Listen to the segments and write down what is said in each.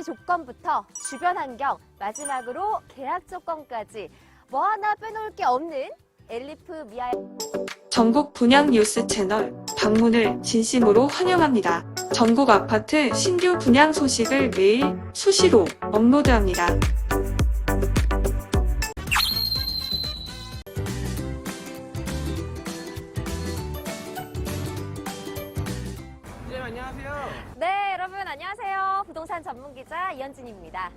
조건부터 주변 환경, 마지막으로 계약 조건까지 뭐 하나 빼놓을 게 없는 엘리프 미아 전국 분양 뉴스 채널 방문을 진심으로 환영합니다. 전국 아파트 신규 분양 소식을 매일 수시로 업로드합니다. 안녕하세요. 네, 여러분 안녕하세요. 부동산 전문기자 이현진입니다.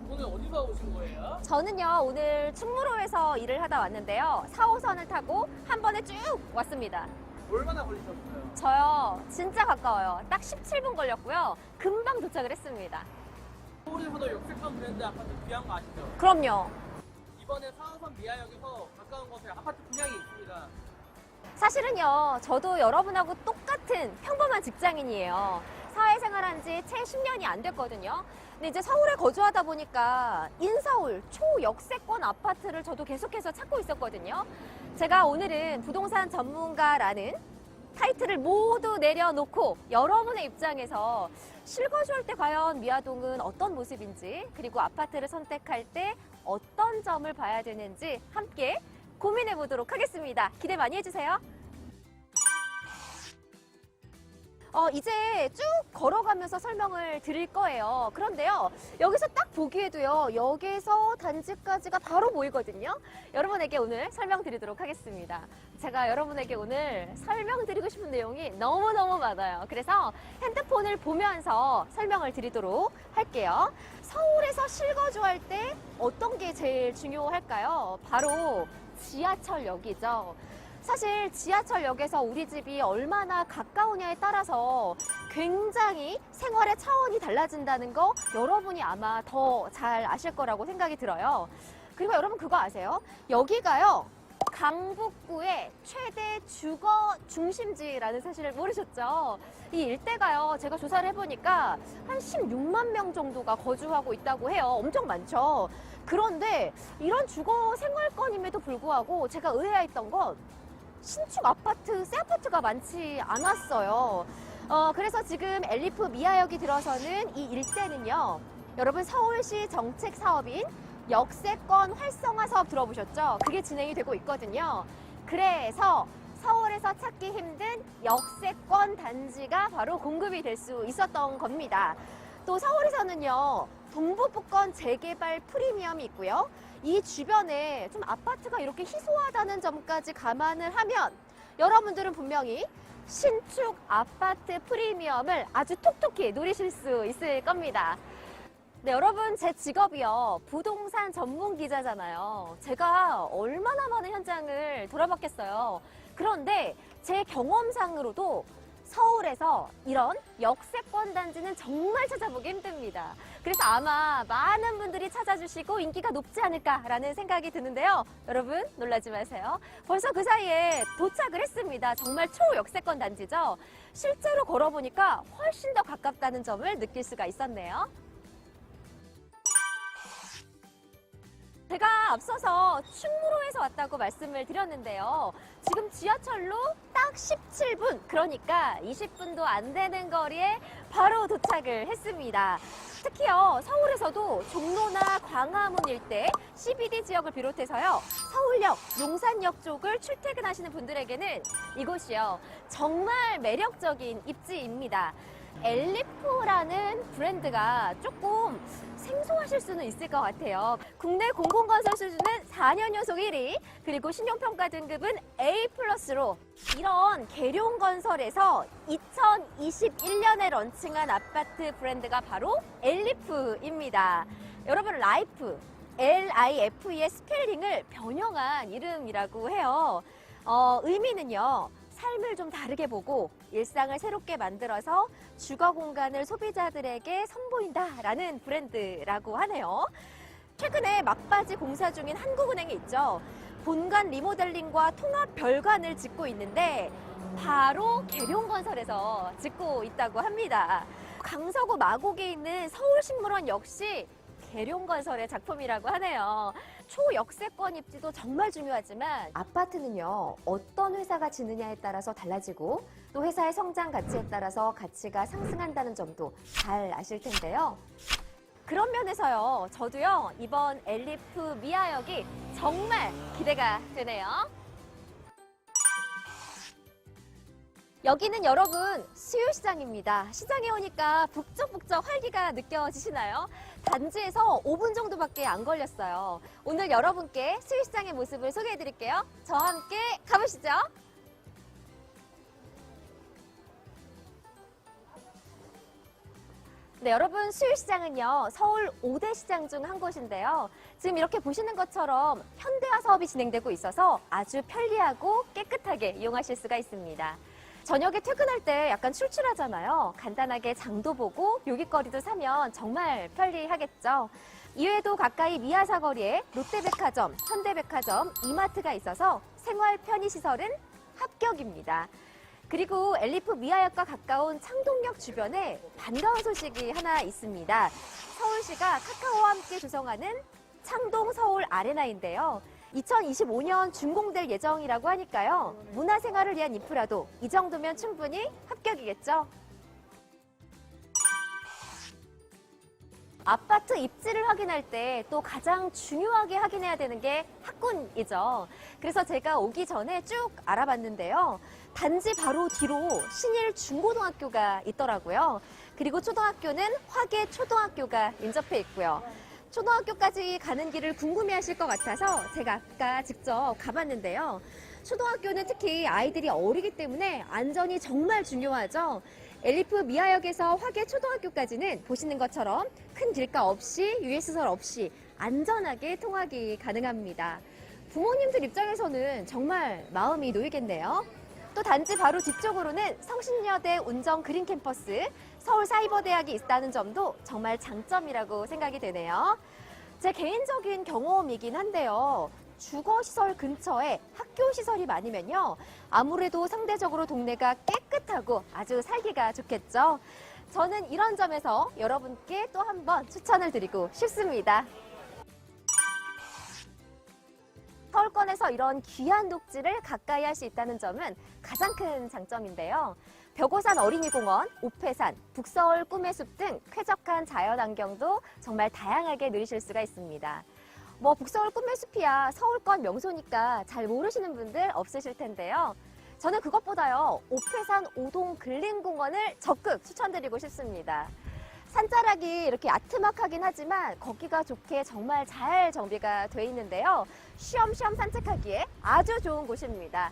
오늘 어디서 오신 거예요? 저는요, 오늘 충무로에서 일을 하다 왔는데요. 4호선을 타고 한 번에 쭉 왔습니다. 얼마나 걸리셨어요? 저요, 진짜 가까워요. 딱 17분 걸렸고요. 금방 도착을 했습니다. 서울에서도 역세권 브랜드 아파트 귀한 거 아시죠? 그럼요. 이번에 4호선 미아역에서 가까운 곳에 아파트 분양이 있습니다. 사실은요, 저도 여러분하고 똑같은 평범한 직장인이에요. 사회생활한 지 채 10년이 안 됐거든요. 근데 이제 서울에 거주하다 보니까 인서울 초역세권 아파트를 저도 계속해서 찾고 있었거든요. 제가 오늘은 부동산 전문가라는 타이틀을 모두 내려놓고 여러분의 입장에서 실거주할 때 과연 미아동은 어떤 모습인지, 그리고 아파트를 선택할 때 어떤 점을 봐야 되는지 함께 고민해 보도록 하겠습니다. 기대 많이 해주세요. 이제 쭉 걸어가면서 설명을 드릴 거예요. 그런데요, 여기서 딱 보기에도요, 역에서 단지까지가 바로 보이거든요. 여러분에게 오늘 설명드리도록 하겠습니다. 제가 여러분에게 오늘 설명드리고 싶은 내용이 너무너무 많아요. 그래서 핸드폰을 보면서 설명을 드리도록 할게요. 서울에서 실거주할 때 어떤 게 제일 중요할까요? 바로 지하철역이죠. 사실 지하철역에서 우리 집이 얼마나 가까우냐에 따라서 굉장히 생활의 차원이 달라진다는 거 여러분이 아마 더 잘 아실 거라고 생각이 들어요. 그리고 여러분 그거 아세요? 여기가요, 강북구의 최대 주거 중심지라는 사실을 모르셨죠? 이 일대가요, 제가 조사를 해보니까 한 16만 명 정도가 거주하고 있다고 해요. 엄청 많죠? 그런데 이런 주거 생활권임에도 불구하고 제가 의아했던 건 신축 아파트, 새 아파트가 많지 않았어요. 그래서 지금 엘리프 미아역이 들어서는 이 일대는요, 여러분 서울시 정책 사업인 역세권 활성화 사업 들어보셨죠? 그게 진행이 되고 있거든요. 그래서 서울에서 찾기 힘든 역세권 단지가 바로 공급이 될 수 있었던 겁니다. 또 서울에서는요, 동부북권 재개발 프리미엄이 있고요. 이 주변에 좀 아파트가 이렇게 희소하다는 점까지 감안을 하면 여러분들은 분명히 신축 아파트 프리미엄을 아주 톡톡히 누리실 수 있을 겁니다. 네, 여러분 제 직업이요, 부동산 전문 기자잖아요. 제가 얼마나 많은 현장을 돌아봤겠어요. 그런데 제 경험상으로도 서울에서 이런 역세권 단지는 정말 찾아보기 힘듭니다. 그래서 아마 많은 분들이 찾아주시고 인기가 높지 않을까라는 생각이 드는데요. 여러분 놀라지 마세요. 벌써 그 사이에 도착을 했습니다. 정말 초역세권 단지죠. 실제로 걸어보니까 훨씬 더 가깝다는 점을 느낄 수가 있었네요. 제가 앞서서 충무로에서 왔다고 말씀을 드렸는데요. 지금 지하철로 딱 17분, 그러니까 20분도 안 되는 거리에 바로 도착을 했습니다. 특히요, 서울에서도 종로나 광화문 일대, CBD 지역을 비롯해서요, 서울역, 용산역 쪽을 출퇴근하시는 분들에게는 이곳이요, 정말 매력적인 입지입니다. 엘리프라는 브랜드가 조금 생소하실 수는 있을 것 같아요. 국내 공공건설 수준은 4년 연속 1위, 그리고 신용평가 등급은 A+로 이런 계룡건설에서 2021년에 런칭한 아파트 브랜드가 바로 엘리프입니다. 여러분, 라이프, LIFE의 스펠링을 변형한 이름이라고 해요. 의미는요, 삶을 좀 다르게 보고 일상을 새롭게 만들어서 주거 공간을 소비자들에게 선보인다라는 브랜드라고 하네요. 최근에 막바지 공사 중인 한국은행이 있죠. 본관 리모델링과 통합 별관을 짓고 있는데 바로 계룡건설에서 짓고 있다고 합니다. 강서구 마곡에 있는 서울식물원 역시 계룡건설의 작품이라고 하네요. 초역세권 입지도 정말 중요하지만 아파트는요, 어떤 회사가 짓느냐에 따라서 달라지고 또 회사의 성장 가치에 따라서 가치가 상승한다는 점도 잘 아실 텐데요. 그런 면에서요, 저도요, 이번 엘리프 미아역이 정말 기대가 되네요. 여기는 여러분 수유시장입니다. 시장에 오니까 북적북적 활기가 느껴지시나요? 단지에서 5분 정도밖에 안 걸렸어요. 오늘 여러분께 수유시장의 모습을 소개해드릴게요. 저와 함께 가보시죠. 네, 여러분 수유시장은요, 서울 5대 시장 중 한 곳인데요. 지금 이렇게 보시는 것처럼 현대화 사업이 진행되고 있어서 아주 편리하고 깨끗하게 이용하실 수가 있습니다. 저녁에 퇴근할 때 약간 출출하잖아요. 간단하게 장도 보고 요깃거리도 사면 정말 편리하겠죠. 이외에도 가까이 미아사거리에 롯데백화점, 현대백화점, 이마트가 있어서 생활 편의시설은 합격입니다. 그리고 엘리프 미아역과 가까운 창동역 주변에 반가운 소식이 하나 있습니다. 서울시가 카카오와 함께 조성하는 창동 서울 아레나인데요. 2025년 준공될 예정이라고 하니까요. 문화생활을 위한 인프라도 이 정도면 충분히 합격이겠죠. 아파트 입지를 확인할 때 또 가장 중요하게 확인해야 되는 게 학군이죠. 그래서 제가 오기 전에 쭉 알아봤는데요. 단지 바로 뒤로 신일 중고등학교가 있더라고요. 그리고 초등학교는 화계 초등학교가 인접해 있고요. 초등학교까지 가는 길을 궁금해하실 것 같아서 제가 아까 직접 가봤는데요. 초등학교는 특히 아이들이 어리기 때문에 안전이 정말 중요하죠. 엘리프 미아역에서 화계 초등학교까지는 보시는 것처럼 큰 길가 없이 유해시설 없이 안전하게 통학이 가능합니다. 부모님들 입장에서는 정말 마음이 놓이겠네요. 또 단지 바로 뒤쪽으로는 성신여대 운정 그린 캠퍼스, 서울사이버대학이 있다는 점도 정말 장점이라고 생각이 되네요. 제 개인적인 경험이긴 한데요. 주거시설 근처에 학교시설이 많으면요. 아무래도 상대적으로 동네가 깨끗하고 아주 살기가 좋겠죠. 저는 이런 점에서 여러분께 또 한 번 추천을 드리고 싶습니다. 서울권에서 이런 귀한 녹지를 가까이 할 수 있다는 점은 가장 큰 장점인데요. 벽오산 어린이공원, 옥회산, 북서울 꿈의 숲 등 쾌적한 자연환경도 정말 다양하게 누리실 수가 있습니다. 북서울 꿈의 숲이야 서울권 명소니까 잘 모르시는 분들 없으실 텐데요. 저는 그것보다요, 옥회산 오동 근린공원을 적극 추천드리고 싶습니다. 산자락이 이렇게 아트막하긴 하지만 걷기가 좋게 정말 잘 정비가 돼 있는데요. 쉬엄쉬엄 산책하기에 아주 좋은 곳입니다.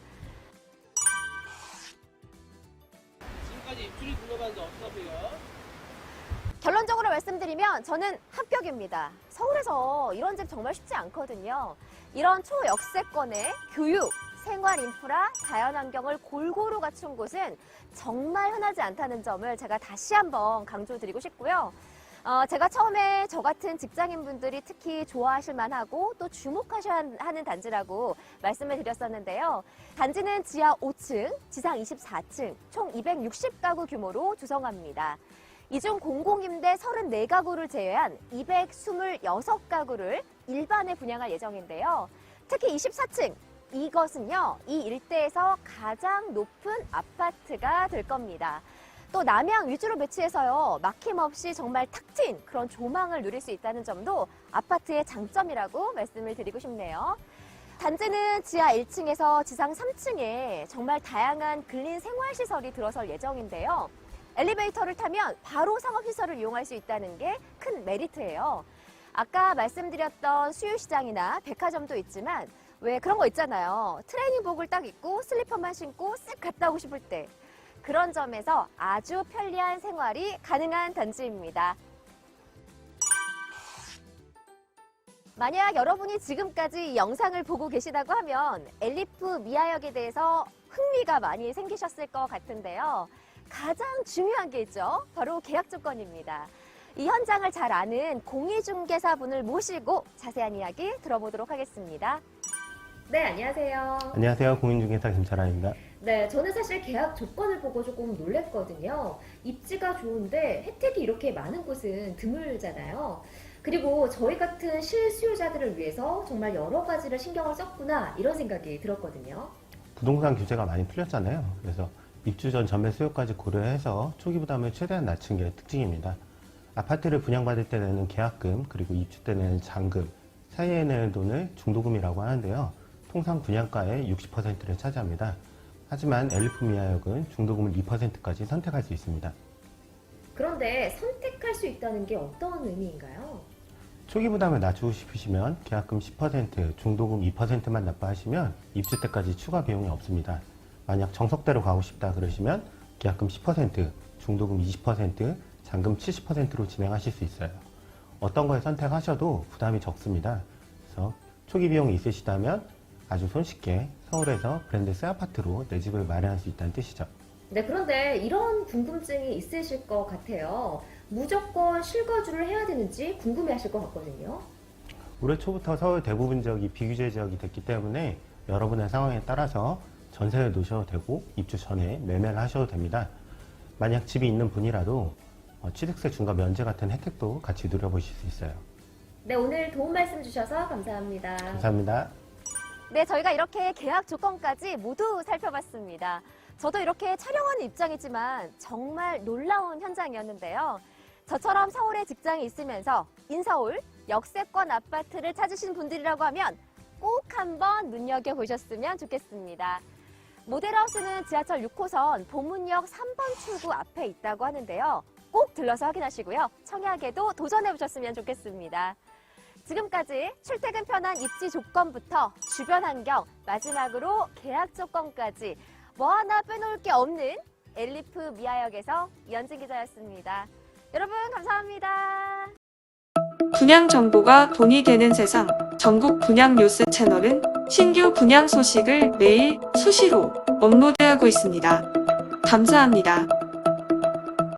지금까지 입주를 둘러봤는데 어떠세요? 결론적으로 말씀드리면 저는 합격입니다. 서울에서 이런 집 정말 쉽지 않거든요. 이런 초역세권의 교육, 생활 인프라, 자연환경을 골고루 갖춘 곳은 정말 흔하지 않다는 점을 제가 다시 한번 강조드리고 싶고요. 제가 처음에 저 같은 직장인분들이 특히 좋아하실 만하고 또 주목하셔야 하는 단지라고 말씀을 드렸었는데요. 단지는 지하 5층, 지상 24층, 총 260가구 규모로 조성합니다. 이 중 공공임대 34가구를 제외한 226가구를 일반에 분양할 예정인데요. 특히 24층, 이것은요, 이 일대에서 가장 높은 아파트가 될 겁니다. 또 남향 위주로 배치해서요, 막힘없이 정말 탁 트인 그런 조망을 누릴 수 있다는 점도 아파트의 장점이라고 말씀을 드리고 싶네요. 단지는 지하 1층에서 지상 3층에 정말 다양한 근린 생활시설이 들어설 예정인데요. 엘리베이터를 타면 바로 상업시설을 이용할 수 있다는 게 큰 메리트예요. 아까 말씀드렸던 수유시장이나 백화점도 있지만 왜 그런 거 있잖아요. 트레이닝복을 딱 입고 슬리퍼만 신고 쓱 갔다 오고 싶을 때. 그런 점에서 아주 편리한 생활이 가능한 단지입니다. 만약 여러분이 지금까지 이 영상을 보고 계시다고 하면 엘리프 미아역에 대해서 흥미가 많이 생기셨을 것 같은데요. 가장 중요한 게 있죠. 바로 계약 조건입니다. 이 현장을 잘 아는 공인중개사분을 모시고 자세한 이야기 들어보도록 하겠습니다. 네, 안녕하세요. 안녕하세요. 공인중개사 김철아입니다. 네, 저는 사실 계약 조건을 보고 조금 놀랐거든요. 입지가 좋은데 혜택이 이렇게 많은 곳은 드물잖아요. 그리고 저희 같은 실수요자들을 위해서 정말 여러 가지를 신경을 썼구나 이런 생각이 들었거든요. 부동산 규제가 많이 풀렸잖아요. 그래서 입주 전 전매 수요까지 고려해서 초기 부담을 최대한 낮춘 게 특징입니다. 아파트를 분양받을 때 내는 계약금, 그리고 입주 때 내는 잔금, 사이에 내는 돈을 중도금이라고 하는데요. 통상 분양가의 60%를 차지합니다. 하지만 엘리프 미아역은 중도금을 2%까지 선택할 수 있습니다. 그런데 선택할 수 있다는 게 어떤 의미인가요? 초기 부담을 낮추고 싶으시면 계약금 10%, 중도금 2%만 납부하시면 입주 때까지 추가 비용이 없습니다. 만약 정석대로 가고 싶다 그러시면 계약금 10%, 중도금 20%, 잔금 70%로 진행하실 수 있어요. 어떤 걸 선택하셔도 부담이 적습니다. 그래서 초기 비용이 있으시다면 아주 손쉽게 서울에서 브랜드 새 아파트로 내 집을 마련할 수 있다는 뜻이죠. 네, 그런데 이런 궁금증이 있으실 것 같아요. 무조건 실거주를 해야 되는지 궁금해하실 것 같거든요. 올해 초부터 서울 대부분 지역이 비규제 지역이 됐기 때문에 여러분의 상황에 따라서 전세를 놓으셔도 되고 입주 전에 매매를 하셔도 됩니다. 만약 집이 있는 분이라도 취득세 중과 면제 같은 혜택도 같이 누려보실 수 있어요. 네, 오늘 도움 말씀 주셔서 감사합니다. 감사합니다. 네, 저희가 이렇게 계약 조건까지 모두 살펴봤습니다. 저도 이렇게 촬영하는 입장이지만 정말 놀라운 현장이었는데요. 저처럼 서울에 직장이 있으면서 인서울 역세권 아파트를 찾으신 분들이라고 하면 꼭 한번 눈여겨보셨으면 좋겠습니다. 모델하우스는 지하철 6호선 보문역 3번 출구 앞에 있다고 하는데요. 꼭 들러서 확인하시고요. 청약에도 도전해보셨으면 좋겠습니다. 지금까지 출퇴근 편한 입지 조건부터 주변 환경, 마지막으로 계약 조건까지 뭐 하나 빼놓을 게 없는 엘리프 미아역에서 이현진 기자였습니다. 여러분 감사합니다. 분양 정보가 돈이 되는 세상 전국 분양 뉴스 채널은 신규 분양 소식을 매일 수시로 업로드하고 있습니다. 감사합니다.